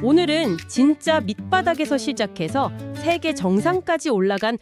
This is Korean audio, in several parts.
오늘은 진짜 밑바닥에서 시작해서 세계 정상까지 올라간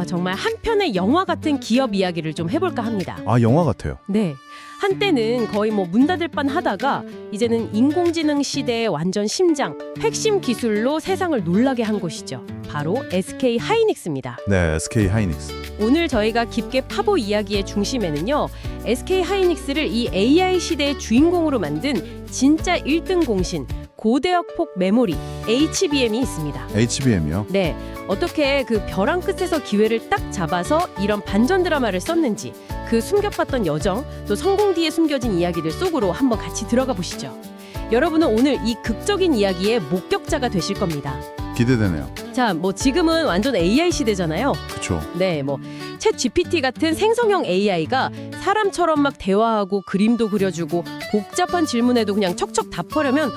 정말 한 편의 영화 같은 기업 이야기를 좀 해볼까 합니다. 아, 영화 같아요. 네, 한때는 거의 문 닫을 뻔 하다가 이제는 인공지능 시대의 완전 심장, 핵심 기술로 세상을 놀라게 한 곳이죠. 바로 SK 하이닉스입니다. 네, SK 하이닉스. 오늘 저희가 깊게 파보 이야기의 중심에는요, SK 하이닉스를 이 AI 시대의 주인공으로 만든 진짜 1등 공신, 고대역폭 메모리 HBM이 있습니다. HBM이요? 네, 어떻게 그 벼랑 끝에서 기회를 딱 잡아서 이런 반전 드라마를 썼는지, 그 숨겨봤던 여정, 또 성공 뒤에 숨겨진 이야기들 속으로 한번 같이 들어가 보시죠. 여러분은 오늘 이 극적인 이야기의 목격자가 되실 겁니다. 기대되네요. 자, 지금은 완전 AI 시대잖아요. 그렇죠. 네, 챗 GPT 같은 생성형 AI가 사람처럼 막 대화하고 그림도 그려주고 복잡한 질문에도 그냥 척척 답하려면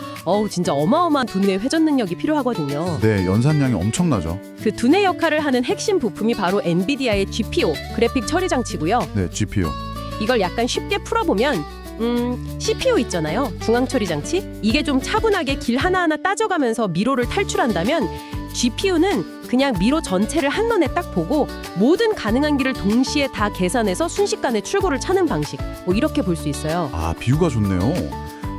진짜 어마어마한 두뇌 회전 능력이 필요하거든요. 네, 연산량이 엄청나죠. 그 두뇌 역할을 하는 핵심 부품이 바로 엔비디아의 GPU, 그래픽 처리 장치고요. 네, GPU. 이걸 약간 쉽게 풀어보면 CPU 있잖아요. 중앙 처리 장치. 이게 좀 차분하게 길 하나하나 따져가면서 미로를 탈출한다면 GPU는 그냥 미로 전체를 한눈에 딱 보고 모든 가능한 길을 동시에 다 계산해서 순식간에 출구를 찾는 방식. 이렇게 볼 수 있어요. 아, 비유가 좋네요.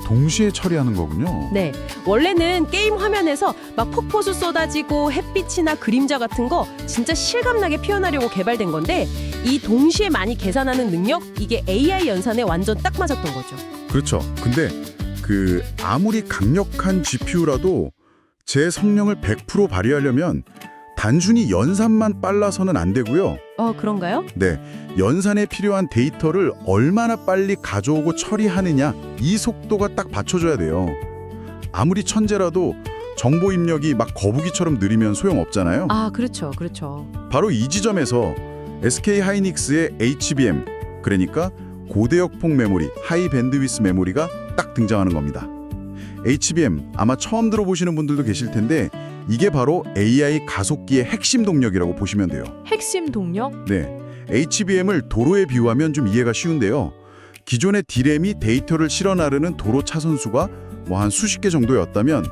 동시에 처리하는 거군요. 네, 원래는 게임 화면에서 막 폭포수 쏟아지고 햇빛이나 그림자 같은 거 진짜 실감나게 표현하려고 개발된 건데 이 동시에 많이 계산하는 능력, 이게 AI 연산에 완전 딱 맞았던 거죠. 그렇죠. 근데 아무리 강력한 GPU라도 제 성능을 100% 발휘하려면 단순히 연산만 빨라서는 안 되고요. 그런가요? 네, 연산에 필요한 데이터를 얼마나 빨리 가져오고 처리하느냐, 이 속도가 딱 받쳐줘야 돼요. 아무리 천재라도 정보 입력이 막 거북이처럼 느리면 소용없잖아요. 그렇죠. 바로 이 지점에서 SK 하이닉스의 HBM, 그러니까 고대역폭 메모리, 하이 밴드위스 메모리가 딱 등장하는 겁니다. HBM, 아마 처음 들어보시는 분들도 계실 텐데 이게 바로 AI 가속기의 핵심 동력이라고 보시면 돼요. 핵심 동력? 네, HBM을 도로에 비유하면 좀 이해가 쉬운데요. 기존의 D램이 데이터를 실어 나르는 도로 차선수가 한 수십 개 정도였다면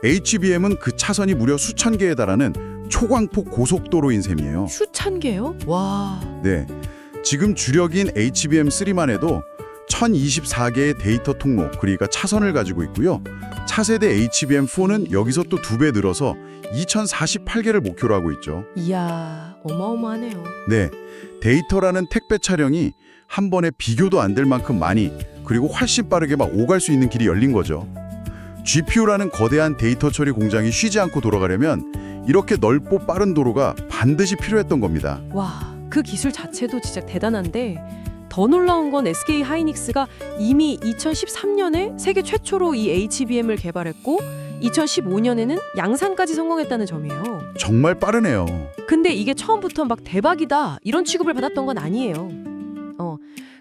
HBM은 그 차선이 무려 수천 개에 달하는 초광폭 고속도로인 셈이에요. 수천 개요? 와. 네, 지금 주력인 HBM3만 해도 1024개의 데이터 통로, 그러니까 차선을 가지고 있고요. 차세대 HBM4는 여기서 또 2배 늘어서 2048개를 목표로 하고 있죠. 이야, 어마어마하네요. 네, 데이터라는 택배 차량이 한 번에 비교도 안 될 만큼 많이, 그리고 훨씬 빠르게 막 오갈 수 있는 길이 열린 거죠. GPU라는 거대한 데이터 처리 공장이 쉬지 않고 돌아가려면 이렇게 넓고 빠른 도로가 반드시 필요했던 겁니다. 와, 그 기술 자체도 진짜 대단한데 더 놀라운 건 SK 하이닉스가 이미 2013년에 세계 최초로 이 HBM을 개발했고 2015년에는 양산까지 성공했다는 점이에요. 정말 빠르네요. 근데 이게 처음부터 막 대박이다 이런 취급을 받았던 건 아니에요.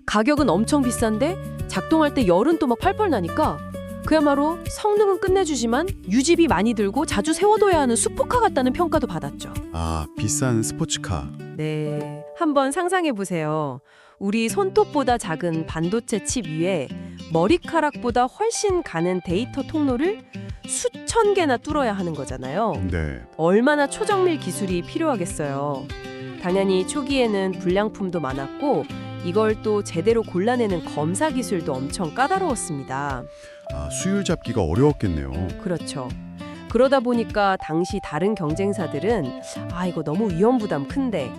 가격은 엄청 비싼데 작동할 때 열은 또 막 펄펄 나니까 그야말로 성능은 끝내주지만 유지비 많이 들고 자주 세워둬야 하는 수포카 같다는 평가도 받았죠. 아, 비싼 스포츠카. 네, 한번 상상해 보세요. 우리 손톱보다 작은 반도체 칩 위에 머리카락보다 훨씬 가는 데이터 통로를 수천 개나 뚫어야 하는 거잖아요. 네. 얼마나 초정밀 기술이 필요하겠어요. 당연히 초기에는 불량품도 많았고 이걸 또 제대로 골라내는 검사 기술도 엄청 까다로웠습니다. 아, 수율 잡기가 어려웠겠네요. 그렇죠. 그러다 보니까 당시 다른 경쟁사들은 이거 너무 위험 부담 큰데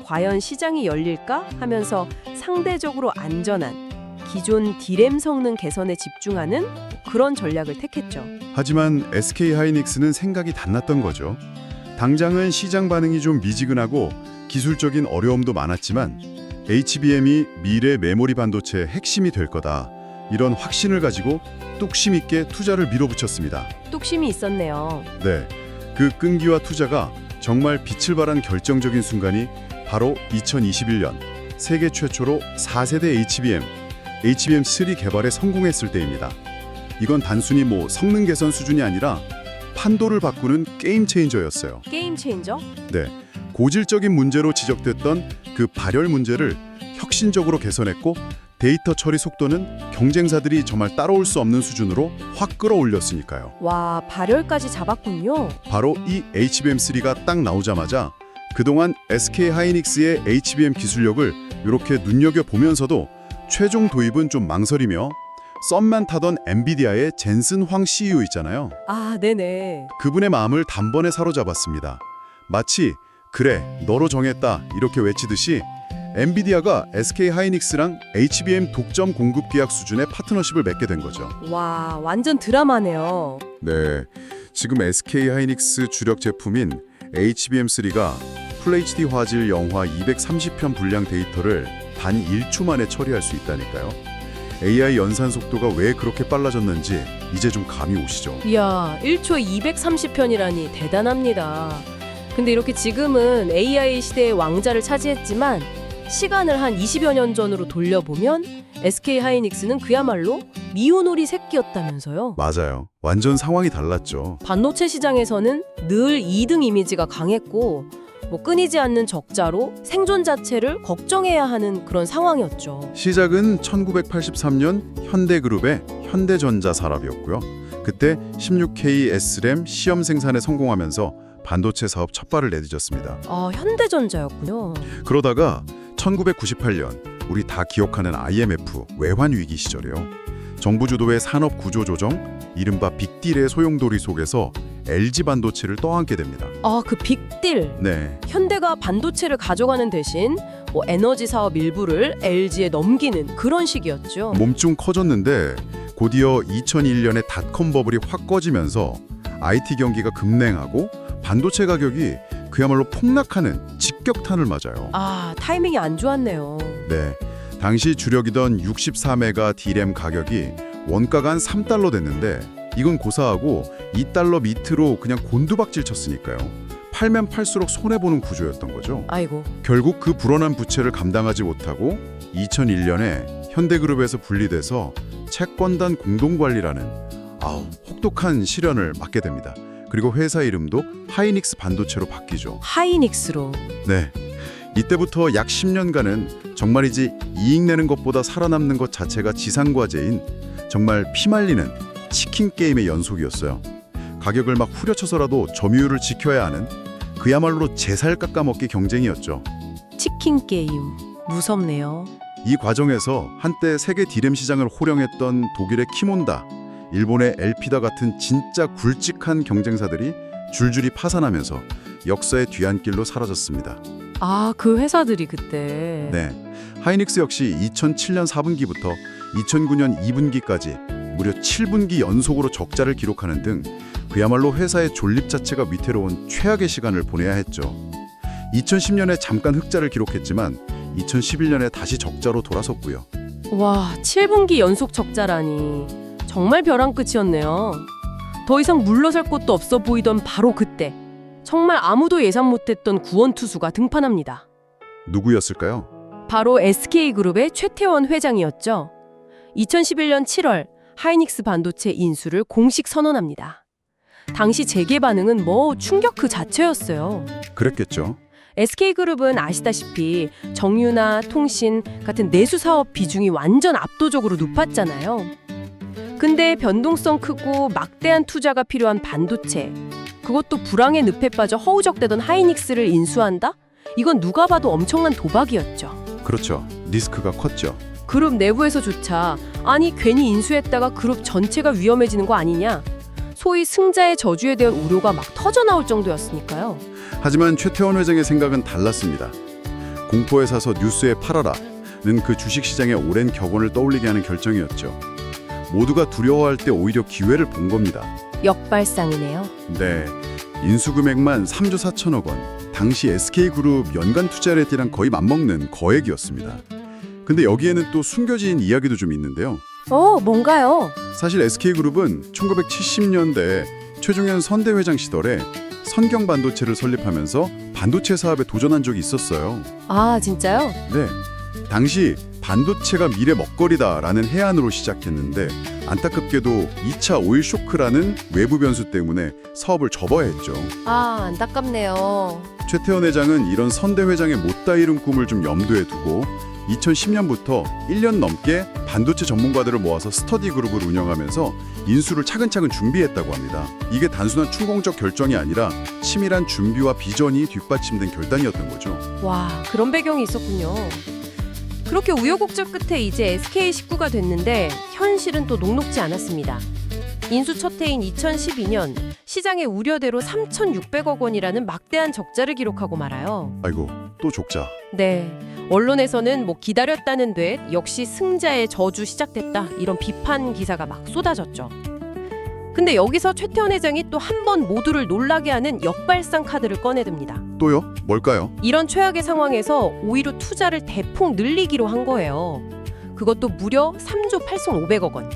과연 시장이 열릴까 하면서 상대적으로 안전한 기존 D램 성능 개선에 집중하는 그런 전략을 택했죠. 하지만 SK 하이닉스는 생각이 달랐던 거죠. 당장은 시장 반응이 좀 미지근하고 기술적인 어려움도 많았지만 HBM이 미래 메모리 반도체의 핵심이 될 거다. 이런 확신을 가지고 뚝심 있게 투자를 밀어붙였습니다. 뚝심이 있었네요. 네, 그 끈기와 투자가 정말 빛을 발한 결정적인 순간이 바로 2021년 세계 최초로 4세대 HBM3 개발에 성공했을 때입니다. 이건 단순히 성능 개선 수준이 아니라 판도를 바꾸는 게임 체인저였어요. 게임 체인저? 네, 고질적인 문제로 지적됐던 그 발열 문제를 혁신적으로 개선했고 데이터 처리 속도는 경쟁사들이 정말 따라올 수 없는 수준으로 확 끌어올렸으니까요. 와, 발열까지 잡았군요. 바로 이 HBM3가 딱 나오자마자 그동안 SK 하이닉스의 HBM 기술력을 이렇게 눈여겨보면서도 최종 도입은 좀 망설이며 썸만 타던 엔비디아의 젠슨 황 CEO 있잖아요. 아, 네네. 그분의 마음을 단번에 사로잡았습니다. 마치 그래, 너로 정했다 이렇게 외치듯이 엔비디아가 SK 하이닉스랑 HBM 독점 공급 계약 수준의 파트너십을 맺게 된 거죠. 와, 완전 드라마네요. 네, 지금 SK 하이닉스 주력 제품인 HBM3가 FHD 화질 영화 230편 분량 데이터를 단 1초 만에 처리할 수 있다니까요. AI 연산 속도가 왜 그렇게 빨라졌는지 이제 좀 감이 오시죠. 이야, 1초에 230편이라니 대단합니다. 근데 이렇게 지금은 AI 시대의 왕자를 차지했지만 시간을 한 20여 년 전으로 돌려보면 SK 하이닉스는 그야말로 미운오리 새끼였다면서요. 맞아요. 완전 상황이 달랐죠. 반도체 시장에서는 늘 2등 이미지가 강했고 끊이지 않는 적자로 생존 자체를 걱정해야 하는 그런 상황이었죠. 시작은 1983년 현대그룹의 현대전자 산업이었고요. 그때 16K SRAM 시험 생산에 성공하면서 반도체 사업 첫 발을 내딛었습니다. 아, 현대전자였군요. 그러다가 1998년 우리 다 기억하는 IMF 외환 위기 시절이요. 정부 주도의 산업 구조 조정, 이른바 빅딜의 소용돌이 속에서 LG 반도체를 떠안게 됩니다. 아, 그 빅딜. 네, 현대가 반도체를 가져가는 대신 에너지 사업 일부를 LG에 넘기는 그런 식이었죠. 몸좀 커졌는데 곧이어 2001년에 닷컴 버블이 확 꺼지면서 IT 경기가 급냉하고 반도체 가격이 그야말로 폭락하는 직격탄을 맞아요. 아, 타이밍이 안 좋았네요. 네, 당시 주력이던 64메가 D램 가격이 원가가 한 3달러 됐는데 이건 고사하고 2달러 밑으로 그냥 곤두박질 쳤으니까요. 팔면 팔수록 손해보는 구조였던 거죠. 아이고. 결국 그 불어난 부채를 감당하지 못하고 2001년에 현대그룹에서 분리돼서 채권단 공동관리라는 혹독한 시련을 맞게 됩니다. 그리고 회사 이름도 하이닉스 반도체로 바뀌죠. 하이닉스로. 네, 이때부터 약 10년간은 정말이지 이익 내는 것보다 살아남는 것 자체가 지상과제인 정말 피말리는 치킨 게임의 연속이었어요. 가격을 막 후려쳐서라도 점유율을 지켜야 하는 그야말로 제살 깎아먹기 경쟁이었죠. 치킨 게임. 무섭네요. 이 과정에서 한때 세계 디램 시장을 호령했던 독일의 키몬다, 일본의 엘피다 같은 진짜 굵직한 경쟁사들이 줄줄이 파산하면서 역사의 뒤안길로 사라졌습니다. 아, 그 회사들이 그때. 네, 하이닉스 역시 2007년 4분기부터 2009년 2분기까지 무려 7분기 연속으로 적자를 기록하는 등 그야말로 회사의 존립 자체가 위태로운 최악의 시간을 보내야 했죠. 2010년에 잠깐 흑자를 기록했지만 2011년에 다시 적자로 돌아섰고요. 와, 7분기 연속 적자라니. 정말 벼랑 끝이었네요. 더 이상 물러설 곳도 없어 보이던 바로 그때 정말 아무도 예상 못했던 구원투수가 등판합니다. 누구였을까요? 바로 SK그룹의 최태원 회장이었죠. 2011년 7월 하이닉스 반도체 인수를 공식 선언합니다. 당시 재계 반응은 충격 그 자체였어요. 그랬겠죠. SK그룹은 아시다시피 정유나 통신 같은 내수 사업 비중이 완전 압도적으로 높았잖아요. 근데 변동성 크고 막대한 투자가 필요한 반도체, 그것도 불황의 늪에 빠져 허우적대던 하이닉스를 인수한다? 이건 누가 봐도 엄청난 도박이었죠. 그렇죠. 리스크가 컸죠. 그룹 내부에서조차 아니 괜히 인수했다가 그룹 전체가 위험해지는 거 아니냐? 소위 승자의 저주에 대한 우려가 막 터져나올 정도였으니까요. 하지만 최태원 회장의 생각은 달랐습니다. 공포에 사서 뉴스에 팔아라는 그 주식시장의 오랜 격언을 떠올리게 하는 결정이었죠. 모두가 두려워할 때 오히려 기회를 본 겁니다. 역발상이네요. 네, 인수 금액만 3조 4천억 원, 당시 SK그룹 연간 투자 레이트랑 거의 맞먹는 거액이었습니다. 근데 여기에는 또 숨겨진 이야기도 좀 있는데요. 뭔가요? 사실 SK그룹은 1970년대 최종현 선대 회장 시절에 선경 반도체를 설립하면서 반도체 사업에 도전한 적이 있었어요. 아, 진짜요? 네, 당시 반도체가 미래 먹거리다라는 해안으로 시작했는데 안타깝게도 2차 오일 쇼크라는 외부 변수 때문에 사업을 접어야 했죠. 아, 안타깝네요. 최태원 회장은 이런 선대 회장의 못다 이룬 꿈을 좀 염두에 두고 2010년부터 1년 넘게 반도체 전문가들을 모아서 스터디 그룹을 운영하면서 인수를 차근차근 준비했다고 합니다. 이게 단순한 충공적 결정이 아니라 치밀한 준비와 비전이 뒷받침된 결단이었던 거죠. 와, 그런 배경이 있었군요. 그렇게 우여곡절 끝에 이제 SK 식구가 됐는데 현실은 또 녹록지 않았습니다. 인수 첫 해인 2012년 시장의 우려대로 3,600억 원이라는 막대한 적자를 기록하고 말아요. 아이고, 또 적자. 네, 언론에서는 기다렸다는 듯 역시 승자의 저주 시작됐다 이런 비판 기사가 막 쏟아졌죠. 근데 여기서 최태원 회장이 또 한 번 모두를 놀라게 하는 역발상 카드를 꺼내듭니다. 또요? 뭘까요? 이런 최악의 상황에서 오히려 투자를 대폭 늘리기로 한 거예요. 그것도 무려 3조 8,500억 원.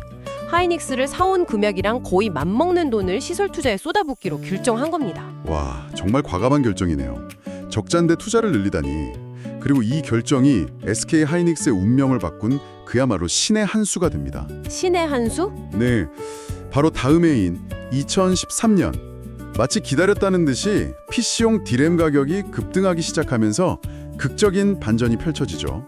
하이닉스를 사온 금액이랑 거의 맞먹는 돈을 시설 투자에 쏟아붓기로 결정한 겁니다. 와, 정말 과감한 결정이네요. 적자인데 투자를 늘리다니. 그리고 이 결정이 SK 하이닉스의 운명을 바꾼 그야말로 신의 한 수가 됩니다. 신의 한 수? 네, 바로 다음 해인 2013년 마치 기다렸다는 듯이 PC용 디램 가격이 급등하기 시작하면서 극적인 반전이 펼쳐지죠.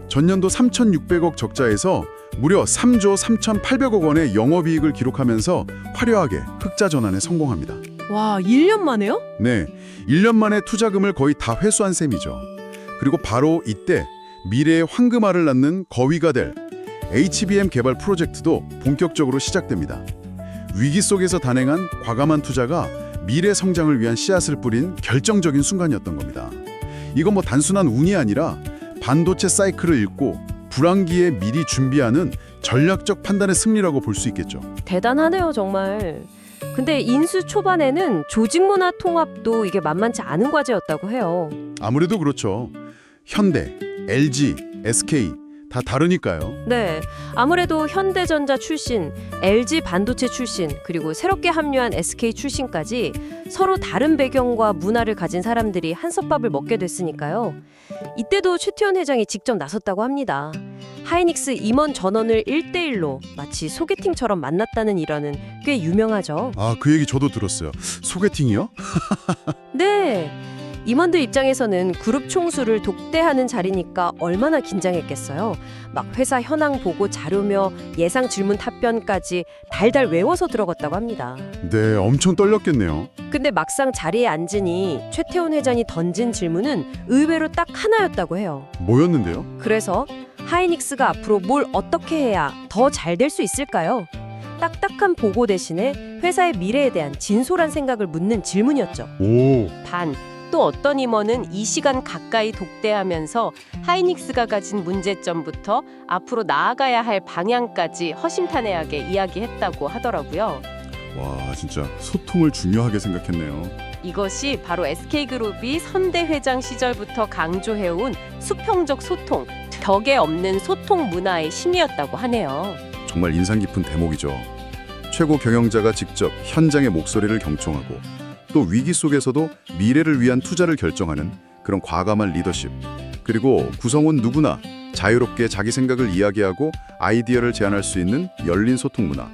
전년도 3,600억 적자에서 무려 3조 3,800억 원의 영업이익을 기록하면서 화려하게 흑자 전환에 성공합니다. 와, 1년 만에요? 네, 1년 만에 투자금을 거의 다 회수한 셈이죠. 그리고 바로 이때 미래의 황금알을 낳는 거위가 될 HBM 개발 프로젝트도 본격적으로 시작됩니다. 위기 속에서 단행한 과감한 투자가 미래 성장을 위한 씨앗을 뿌린 결정적인 순간이었던 겁니다. 이건 단순한 운이 아니라 반도체 사이클을 읽고 불황기에 미리 준비하는 전략적 판단의 승리라고 볼 수 있겠죠. 대단하네요, 정말. 근데 인수 초반에는 조직 문화 통합도 이게 만만치 않은 과제였다고 해요. 아무래도 그렇죠. 현대, LG, SK 다 다르니까요. 네, 아무래도 현대전자 출신, LG 반도체 출신, 그리고 새롭게 합류한 SK 출신까지 서로 다른 배경과 문화를 가진 사람들이 한솥밥을 먹게 됐으니까요. 이때도 최태원 회장이 직접 나섰다고 합니다. 하이닉스 임원 전원을 1대1로 마치 소개팅처럼 만났다는 일화는 꽤 유명하죠. 아, 그 얘기 저도 들었어요. 소개팅이요? 네. 임원들 입장에서는 그룹 총수를 독대하는 자리니까 얼마나 긴장했겠어요. 막 회사 현황 보고 자료며 예상 질문 답변까지 달달 외워서 들어갔다고 합니다. 네, 엄청 떨렸겠네요. 근데 막상 자리에 앉으니 최태원 회장이 던진 질문은 의외로 딱 하나였다고 해요. 뭐였는데요? 그래서 하이닉스가 앞으로 뭘 어떻게 해야 더 잘 될 수 있을까요? 딱딱한 보고 대신에 회사의 미래에 대한 진솔한 생각을 묻는 질문이었죠. 오, 또 어떤 임원은 2시간 가까이 독대하면서 하이닉스가 가진 문제점부터 앞으로 나아가야 할 방향까지 허심탄회하게 이야기했다고 하더라고요. 와, 진짜 소통을 중요하게 생각했네요. 이것이 바로 SK그룹이 선대 회장 시절부터 강조해온 수평적 소통, 벽에 없는 소통 문화의 힘이었다고 하네요. 정말 인상 깊은 대목이죠. 최고 경영자가 직접 현장의 목소리를 경청하고 또 위기 속에서도 미래를 위한 투자를 결정하는 그런 과감한 리더십. 그리고 구성원 누구나 자유롭게 자기 생각을 이야기하고 아이디어를 제안할 수 있는 열린 소통 문화.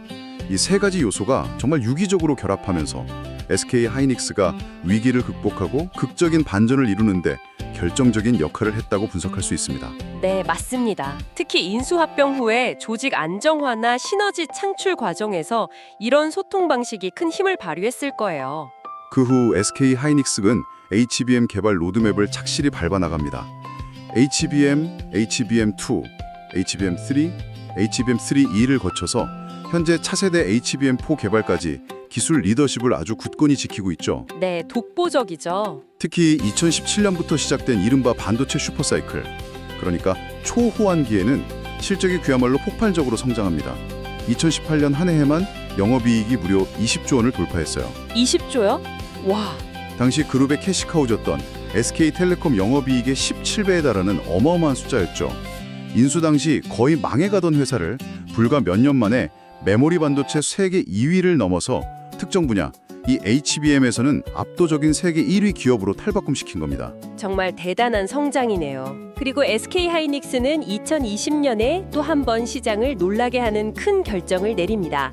이 세 가지 요소가 정말 유기적으로 결합하면서 SK 하이닉스가 위기를 극복하고 극적인 반전을 이루는데 결정적인 역할을 했다고 분석할 수 있습니다. 네, 맞습니다. 특히 인수합병 후에 조직 안정화나 시너지 창출 과정에서 이런 소통 방식이 큰 힘을 발휘했을 거예요. 그 후 SK 하이닉스는 HBM 개발 로드맵을 착실히 밟아 나갑니다. HBM, HBM2, HBM3, HBM3E를 거쳐서 현재 차세대 HBM4 개발까지 기술 리더십을 아주 굳건히 지키고 있죠. 네, 독보적이죠. 특히 2017년부터 시작된 이른바 반도체 슈퍼사이클, 그러니까 초호환기에는 실적이 그야말로 폭발적으로 성장합니다. 2018년 한 해에만 영업이익이 무려 20조 원을 돌파했어요. 20조요? 와, 당시 그룹의 캐시카우였던 SK텔레콤 영업이익의 17배에 달하는 어마어마한 숫자였죠. 인수 당시 거의 망해가던 회사를 불과 몇 년 만에 메모리 반도체 세계 2위를 넘어서 특정 분야, 이 HBM에서는 압도적인 세계 1위 기업으로 탈바꿈시킨 겁니다. 정말 대단한 성장이네요. 그리고 SK하이닉스는 2020년에 또 한 번 시장을 놀라게 하는 큰 결정을 내립니다.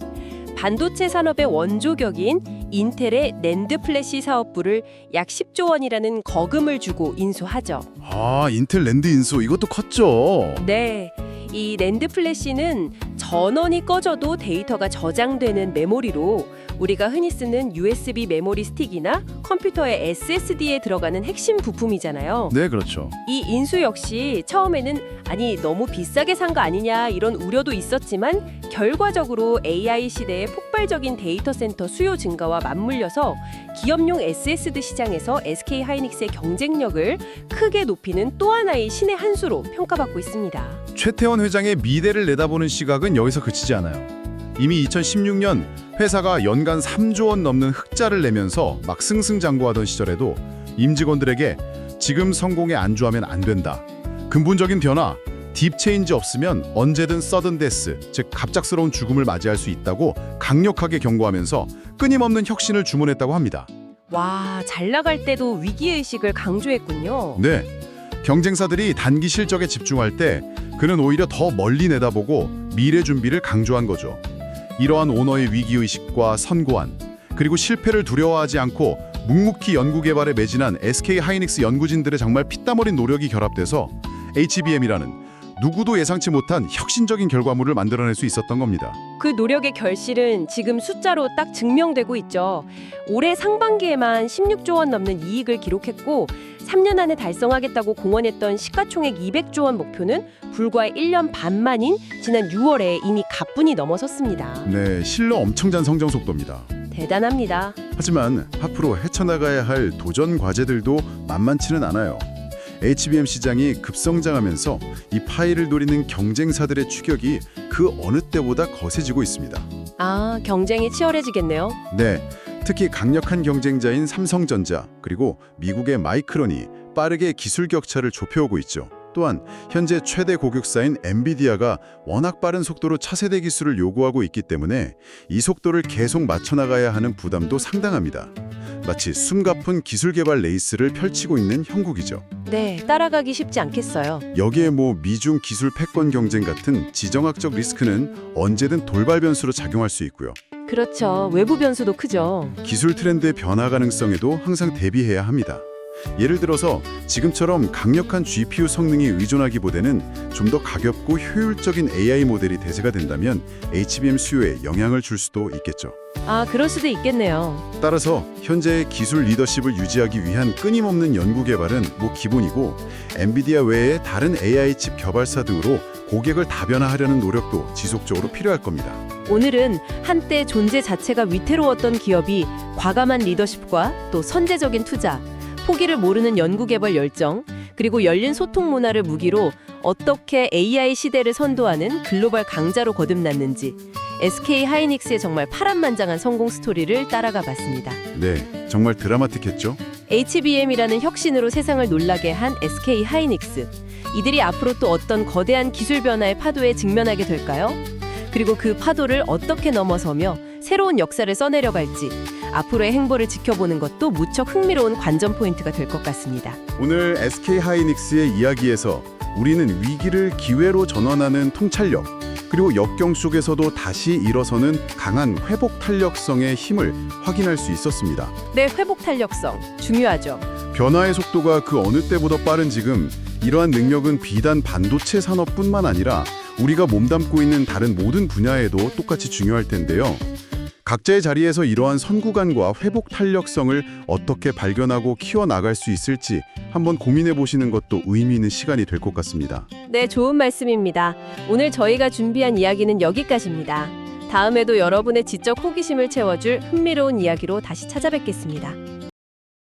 반도체 산업의 원조격인 인텔의 낸드 플래시 사업부를 약 10조 원이라는 거금을 주고 인수하죠. 아, 인텔 랜드 인수 이것도 컸죠. 네, 이 낸드 플래시는 전원이 꺼져도 데이터가 저장되는 메모리로 우리가 흔히 쓰는 USB 메모리 스틱이나 컴퓨터의 SSD에 들어가는 핵심 부품이잖아요. 네, 그렇죠. 이 인수 역시 처음에는 아니 너무 비싸게 산 거 아니냐 이런 우려도 있었지만 결과적으로 AI 시대의 폭발적인 데이터 센터 수요 증가와 맞물려서 기업용 SSD 시장에서 SK 하이닉스의 경쟁력을 크게 높이는 또 하나의 신의 한 수로 평가받고 있습니다. 최태원 회장의 미래를 내다보는 시각은 여기서 그치지 않아요. 이미 2016년 회사가 연간 3조 원 넘는 흑자를 내면서 막 승승장구하던 시절에도 임직원들에게 지금 성공에 안주하면 안 된다. 근본적인 변화, 딥 체인지 없으면 언제든 서든 데스, 즉 갑작스러운 죽음을 맞이할 수 있다고 강력하게 경고하면서 끊임없는 혁신을 주문했다고 합니다. 와, 잘 나갈 때도 위기의식을 강조했군요. 네, 경쟁사들이 단기 실적에 집중할 때 그는 오히려 더 멀리 내다보고 미래 준비를 강조한 거죠. 이러한 오너의 위기의식과 선고안, 그리고 실패를 두려워하지 않고 묵묵히 연구개발에 매진한 SK 하이닉스 연구진들의 정말 피땀 어린 노력이 결합돼서 HBM이라는 누구도 예상치 못한 혁신적인 결과물을 만들어낼 수 있었던 겁니다. 그 노력의 결실은 지금 숫자로 딱 증명되고 있죠. 올해 상반기에만 16조 원 넘는 이익을 기록했고 3년 안에 달성하겠다고 공언했던 시가총액 200조 원 목표는 불과 1년 반 만인 지난 6월에 이미 가뿐히 넘어섰습니다. 네, 실로 엄청난 성장 속도입니다. 대단합니다. 하지만 앞으로 헤쳐나가야 할 도전 과제들도 만만치는 않아요. HBM 시장이 급성장하면서 이 파이를 노리는 경쟁사들의 추격이 그 어느 때보다 거세지고 있습니다. 아, 경쟁이 치열해지겠네요. 네, 특히 강력한 경쟁자인 삼성전자 그리고 미국의 마이크론이 빠르게 기술 격차를 좁혀오고 있죠. 또한 현재 최대 고객사인 엔비디아가 워낙 빠른 속도로 차세대 기술을 요구하고 있기 때문에 이 속도를 계속 맞춰나가야 하는 부담도 상당합니다. 마치 숨가쁜 기술 개발 레이스를 펼치고 있는 형국이죠. 네, 따라가기 쉽지 않겠어요. 여기에 미중 기술 패권 경쟁 같은 지정학적 리스크는 언제든 돌발 변수로 작용할 수 있고요. 그렇죠. 외부 변수도 크죠. 기술 트렌드의 변화 가능성에도 항상 대비해야 합니다. 예를 들어서 지금처럼 강력한 GPU 성능에 의존하기보다는 좀 더 가볍고 효율적인 AI 모델이 대세가 된다면 HBM 수요에 영향을 줄 수도 있겠죠. 아, 그럴 수도 있겠네요. 따라서 현재의 기술 리더십을 유지하기 위한 끊임없는 연구 개발은 기본이고 엔비디아 외에 다른 AI 칩 개발사 등으로 고객을 다변화하려는 노력도 지속적으로 필요할 겁니다. 오늘은 한때 존재 자체가 위태로웠던 기업이 과감한 리더십과 또 선제적인 투자, 포기를 모르는 연구개발 열정, 그리고 열린 소통 문화를 무기로 어떻게 AI 시대를 선도하는 글로벌 강자로 거듭났는지 SK 하이닉스의 정말 파란만장한 성공 스토리를 따라가 봤습니다. 네, 정말 드라마틱했죠? HBM이라는 혁신으로 세상을 놀라게 한 SK 하이닉스. 이들이 앞으로 또 어떤 거대한 기술 변화의 파도에 직면하게 될까요? 그리고 그 파도를 어떻게 넘어서며 새로운 역사를 써내려갈지 앞으로의 행보를 지켜보는 것도 무척 흥미로운 관전 포인트가 될 것 같습니다. 오늘 SK 하이닉스의 이야기에서 우리는 위기를 기회로 전환하는 통찰력, 그리고 역경 속에서도 다시 일어서는 강한 회복 탄력성의 힘을 확인할 수 있었습니다. 네, 회복 탄력성 중요하죠. 변화의 속도가 그 어느 때보다 빠른 지금, 이러한 능력은 비단 반도체 산업뿐만 아니라 우리가 몸담고 있는 다른 모든 분야에도 똑같이 중요할 텐데요. 각자의 자리에서 이러한 선구간과 회복 탄력성을 어떻게 발견하고 키워나갈 수 있을지 한번 고민해 보시는 것도 의미 있는 시간이 될 것 같습니다. 네, 좋은 말씀입니다. 오늘 저희가 준비한 이야기는 여기까지입니다. 다음에도 여러분의 지적 호기심을 채워줄 흥미로운 이야기로 다시 찾아뵙겠습니다.